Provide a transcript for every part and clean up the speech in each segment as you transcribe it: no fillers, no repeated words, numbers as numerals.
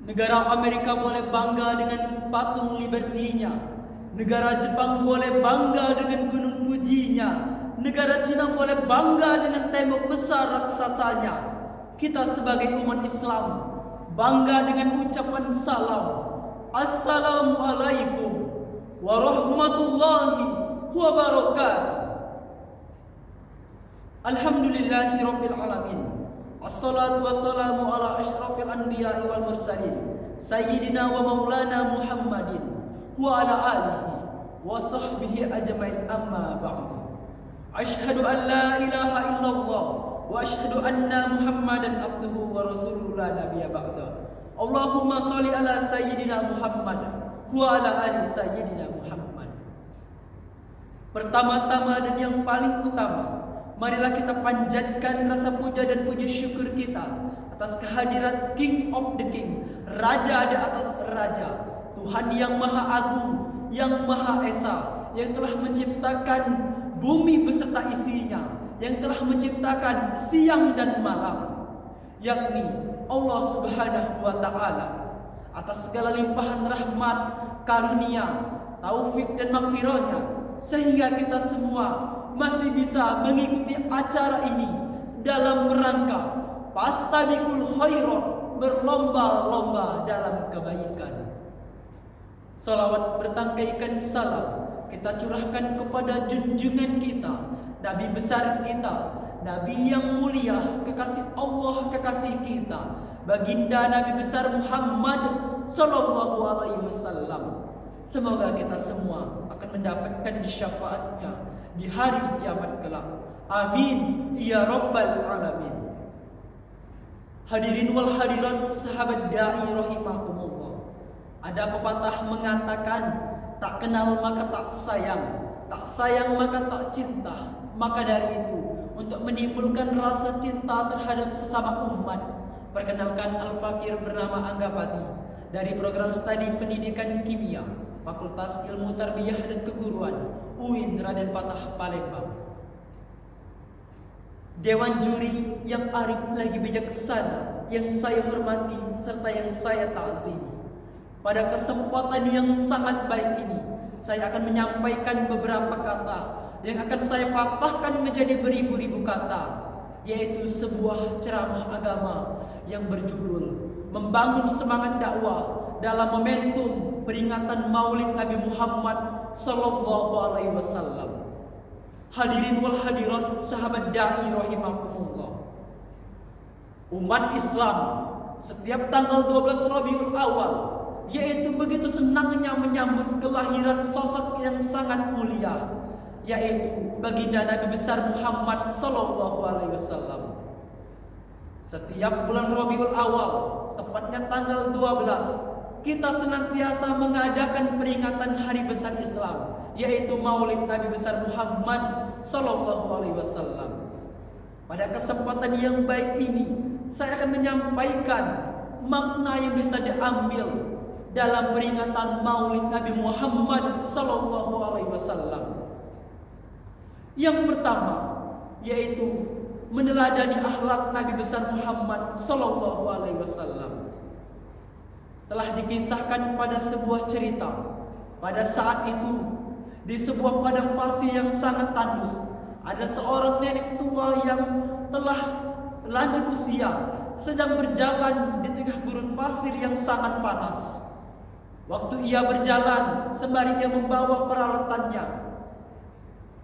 Negara Amerika boleh bangga dengan patung Liberty-nya. Negara Jepang boleh bangga dengan gunung Fuji-nya. Negara Cina boleh bangga dengan tembok besar raksasanya. Kita sebagai umat Islam bangga dengan ucapan salam. Assalamualaikum warahmatullahi wabarakatuh. Alhamdulillahi rabbil alamin. Assalatu wassalamu ala asyrafil anbiya'i wal mursalin Sayyidina wa maulana Muhammadin wa ala alihi wa sahbihi ajmain, amma ba'du. Ashhadu an la ilaha illallah wa ashhadu anna Muhammadan abduhu wa rasuluhu la nabiyya ba'da. Allahumma sholli ala Sayyidina Muhammad wa ala ali Sayyidina Muhammad. Pertama-tama dan yang paling utama, marilah kita panjatkan rasa puja dan puji syukur kita atas kehadiran King of the King, Raja di atas Raja, Tuhan yang Maha Agung, yang Maha Esa, yang telah menciptakan bumi beserta isinya, yang telah menciptakan siang dan malam, yakni Allah Subhanahu wa Ta'ala. Atas segala limpahan rahmat, karunia, taufik dan makfirahnya, sehingga kita semua masih bisa mengikuti acara ini dalam rangka Fastabiqul Khairat, berlomba-lomba dalam kebaikan. Salawat bertangkaikan salam kita curahkan kepada junjungan kita, Nabi besar kita, Nabi yang mulia, kekasih Allah, kekasih kita, baginda Nabi besar Muhammad sallallahu alaihi wasallam. Semoga kita semua akan mendapatkan syafaatnya di hari kiamat kelak. Amin ya rabbal alamin. Hadirin wal hadirat sahabat dai rahimakumullah. Ada pepatah mengatakan, tak kenal maka tak sayang maka tak cinta. Maka dari itu, untuk menimbulkan rasa cinta terhadap sesama umat, perkenalkan Al-Fakir bernama Angga Pati dari program studi pendidikan kimia Fakultas Ilmu Tarbiyah dan Keguruan UIN Raden Patah Palembang. Dewan juri yang arif lagi bijaksana, yang saya hormati serta yang saya ta'zimi. Pada kesempatan yang sangat baik ini, saya akan menyampaikan beberapa kata yang akan saya patahkan menjadi beribu-ribu kata, yaitu sebuah ceramah agama yang berjudul Membangun Semangat Dakwah dalam momentum peringatan Maulid Nabi Muhammad sallallahu alaihi wasallam. Hadirin wal hadirat sahabat dai rahimakumullah. Umat Islam setiap tanggal 12 Rabiul Awal, yaitu begitu senangnya menyambut kelahiran sosok yang sangat mulia, yaitu baginda Nabi besar Muhammad sallallahu alaihi wasallam. Setiap bulan Rabiul Awal, tepatnya tanggal 12, kita senantiasa mengadakan peringatan hari besar Islam, yaitu Maulid Nabi besar Muhammad sallallahu alaihi wasallam. Pada kesempatan yang baik ini, saya akan menyampaikan makna yang bisa diambil dalam peringatan Maulid Nabi Muhammad sallallahu alaihi wasallam. Yang pertama, yaitu meneladani akhlak Nabi besar Muhammad sallallahu alaihi wasallam. Telah dikisahkan pada sebuah cerita, pada saat itu di sebuah padang pasir yang sangat tandus, ada seorang nenek tua yang telah lanjut usia sedang berjalan di tengah gurun pasir yang sangat panas. Waktu ia berjalan sembari ia membawa peralatannya,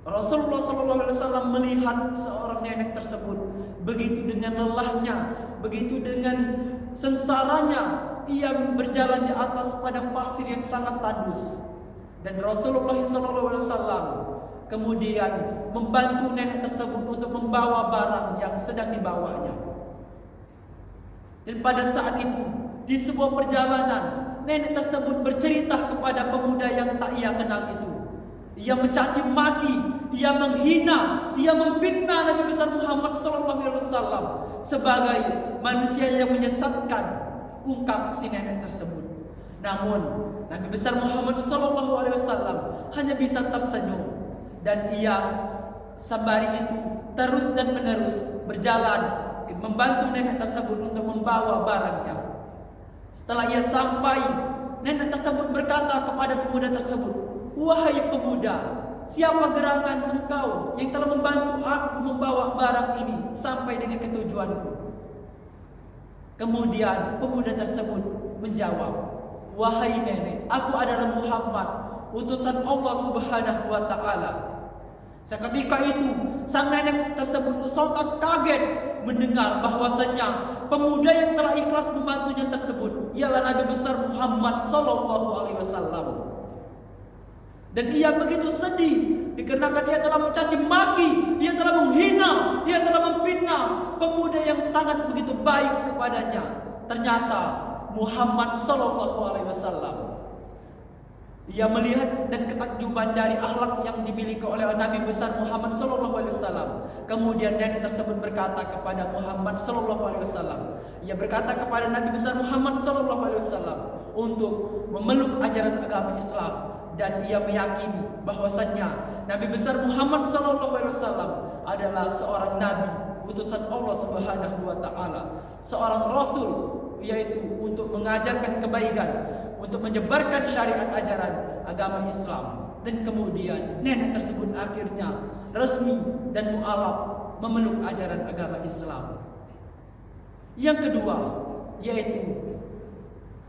Rasulullah SAW melihat seorang nenek tersebut begitu dengan lelahnya, begitu dengan sengsaranya ia berjalan di atas padang pasir yang sangat tandus. Dan Rasulullah SAW kemudian membantu nenek tersebut untuk membawa barang yang sedang dibawanya. Dan pada saat itu, di sebuah perjalanan, nenek tersebut bercerita kepada pemuda yang tak ia kenal itu. Ia mencaci maki, ia menghina, ia memfitnah Nabi besar Muhammad SAW sebagai manusia yang menyesatkan, ungkap si nenek tersebut. Namun Nabi besar Muhammad SAW hanya bisa tersenyum, dan ia sembari itu terus dan menerus berjalan membantu nenek tersebut untuk membawa barangnya. Setelah ia sampai, nenek tersebut berkata kepada pemuda tersebut, "Wahai pemuda, siapa gerangan engkau yang telah membantu aku membawa barang ini sampai dengan ketujuanku?" Kemudian pemuda tersebut menjawab, "Wahai nenek, aku adalah Muhammad, utusan Allah Subhanahu wa Ta'ala." Seketika itu, sang nenek tersebut sontak kaget mendengar bahwasannya pemuda yang telah ikhlas membantunya tersebut ialah Nabi besar Muhammad sallallahu alaihi wasallam. Dan ia begitu sedih dikarenakan ia telah mencaci maki, ia telah menghina, ia telah memfitnah pemuda yang sangat begitu baik kepadanya. Ternyata Muhammad sallallahu alaihi wasallam. Ia melihat dan ketakjuban dari akhlak yang dimiliki oleh Nabi besar Muhammad sallallahu alaihi wasallam. Kemudian nenek tersebut berkata kepada Muhammad sallallahu alaihi wasallam. Ia berkata kepada Nabi besar Muhammad sallallahu alaihi wasallam untuk memeluk ajaran agama Islam, dan ia meyakini bahwasannya Nabi besar Muhammad sallallahu alaihi wasallam adalah seorang nabi utusan Allah Subhanahu wa Ta'ala, seorang rasul, yaitu untuk mengajarkan kebaikan, untuk menyebarkan syariat ajaran agama Islam. Dan kemudian nenek tersebut akhirnya resmi dan mualaf memeluk ajaran agama Islam. Yang kedua, yaitu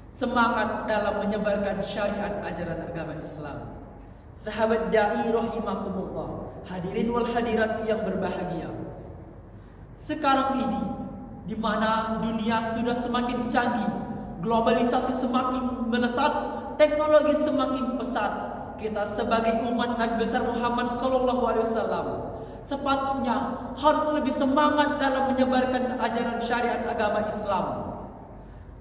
semangat dalam menyebarkan syariat ajaran agama Islam. Sahabat dai rahimakumullah, hadirin wal hadirat yang berbahagia. Sekarang ini, di mana dunia sudah semakin canggih, globalisasi semakin melesat, teknologi semakin pesat, kita sebagai umat Nabi besar Muhammad sallallahu alaihi wasallam sepatutnya harus lebih semangat dalam menyebarkan ajaran syariat agama Islam.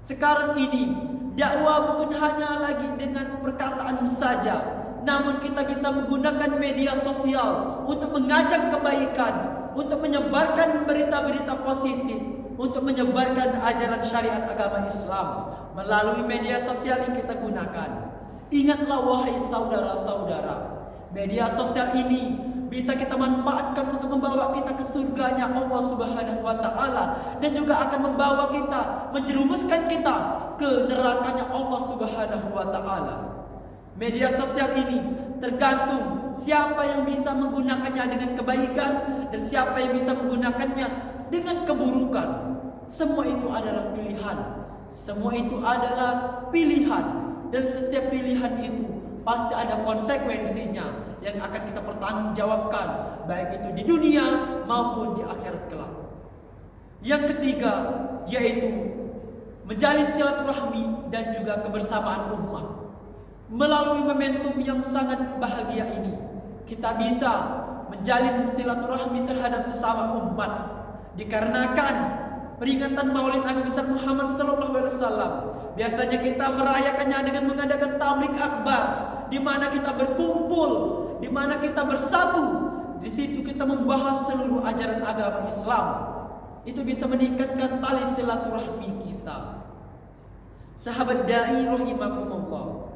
Sekarang ini dakwah bukan hanya lagi dengan perkataan saja, namun kita bisa menggunakan media sosial untuk mengajak kebaikan, untuk menyebarkan berita-berita positif, untuk menyebarkan ajaran syariat agama Islam melalui media sosial yang kita gunakan. Ingatlah wahai saudara-saudara, media sosial ini bisa kita manfaatkan untuk membawa kita ke surganya Allah Subhanahu wa Ta'ala, dan juga akan membawa kita, menjerumuskan kita ke nerakanya Allah Subhanahu wa Ta'ala. Media sosial ini tergantung siapa yang bisa menggunakannya dengan kebaikan dan siapa yang bisa menggunakannya dengan keburukan. Semua itu adalah pilihan. Semua itu adalah pilihan, dan setiap pilihan itu pasti ada konsekuensinya yang akan kita pertanggungjawabkan, baik itu di dunia maupun di akhirat kelak. Yang ketiga, yaitu menjalin silaturahmi dan juga kebersamaan umat. Melalui momentum yang sangat bahagia ini, kita bisa menjalin silaturahmi terhadap sesama umat. Dikarenakan peringatan Maulid Nabi besar Muhammad sallallahu alaihi wasallam, biasanya kita merayakannya dengan mengadakan tablik akbar, di mana kita berkumpul, di mana kita bersatu. Di situ kita membahas seluruh ajaran agama Islam. Itu bisa meningkatkan tali silaturahmi kita. Sahabat dai rahimakumullah,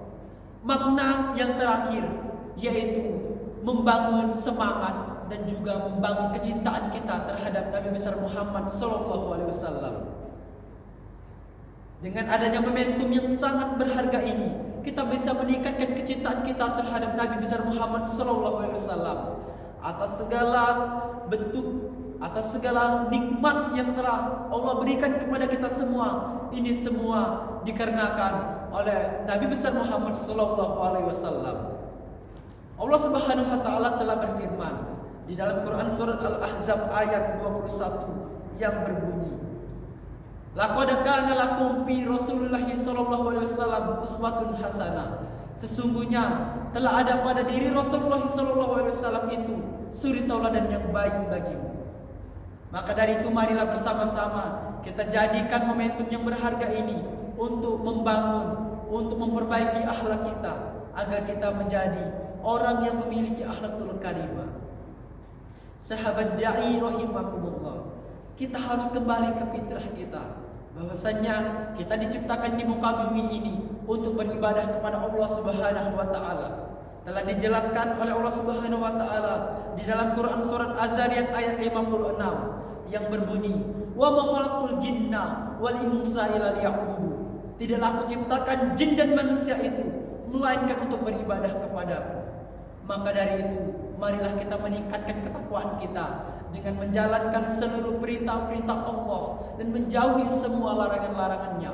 makna yang terakhir yaitu membangun semangat dan juga membangun kecintaan kita terhadap Nabi besar Muhammad sallallahu alaihi wasallam. Dengan adanya momentum yang sangat berharga ini, kita bisa meningkatkan kecintaan kita terhadap Nabi besar Muhammad sallallahu alaihi wasallam atas segala bentuk, atas segala nikmat yang telah Allah berikan kepada kita semua. Ini semua dikarenakan oleh Nabi besar Muhammad sallallahu alaihi wasallam. Allah Subhanahu wa Ta'ala telah berfirman di dalam Quran surat Al-Ahzab ayat 21 yang berbunyi, "Laqad kana lakum fi Rasulillah sallallahu alaihi wasallam uswatun hasanah." Sesungguhnya telah ada pada diri Rasulullah sallallahu alaihi wasallam itu suri tauladan yang baik bagimu. Maka dari itu marilah bersama-sama kita jadikan momentum yang berharga ini untuk membangun, untuk memperbaiki akhlak kita, agar kita menjadi orang yang memiliki akhlakul karimah. Sahabat dai rahimakumullah, kita harus kembali ke fitrah kita, bahwasanya kita diciptakan di muka bumi ini untuk beribadah kepada Allah Subhanahu wa Ta'ala. Telah dijelaskan oleh Allah Subhanahu wa Ta'ala di dalam Quran surat Az-Zariyat ayat 56 yang berbunyi, "Wa ma khalaqtul jinna wal insa illa liya'budun." Tidaklah aku ciptakan jin dan manusia itu melainkan untuk beribadah kepadaku. Maka dari itu, marilah kita meningkatkan ketakwaan kita dengan menjalankan seluruh perintah-perintah Allah dan menjauhi semua larangan-larangannya.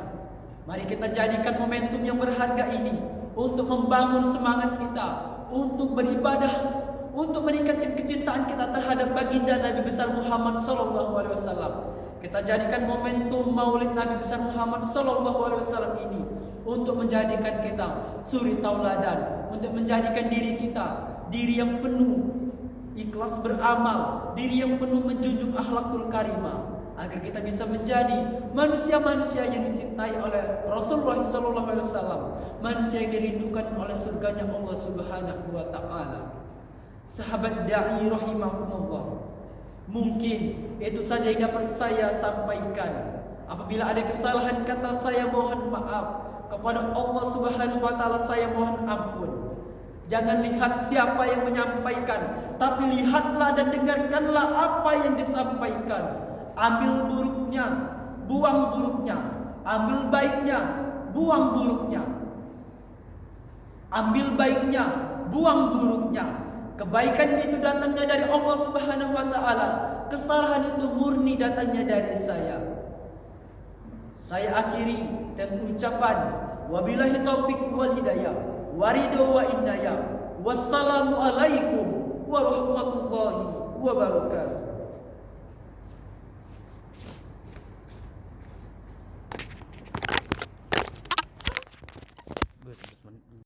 Mari kita jadikan momentum yang berharga ini untuk membangun semangat kita untuk beribadah, untuk meningkatkan kecintaan kita terhadap baginda Nabi besar Muhammad SAW. Kita jadikan momentum Maulid Nabi besar Muhammad SAW ini untuk menjadikan kita suri tauladan, untuk menjadikan diri kita diri yang penuh ikhlas beramal, diri yang penuh menjunjung akhlakul karimah, agar kita bisa menjadi manusia-manusia yang dicintai oleh Rasulullah SAW, manusia yang dirindukan oleh surganya Allah Subhanahu wa Ta'ala. Sahabat da'i rahimakumullah, mungkin itu saja yang dapat saya sampaikan. Apabila ada kesalahan kata, saya mohon maaf. Kepada Allah Subhanahu wa Ta'ala saya mohon ampun. Jangan lihat siapa yang menyampaikan, tapi lihatlah dan dengarkanlah apa yang disampaikan. Ambil buruknya, buang buruknya. Ambil baiknya, buang buruknya. Ambil baiknya, buang buruknya. Kebaikan itu datangnya dari Allah Subhanahu wa Ta'ala. Kesalahan itu murni datangnya dari saya. Saya akhiri dan ucapan wabillahi taufiq wal hidayah, warido wa inayah. Wassalamu alaikum warahmatullahi wabarakatuh.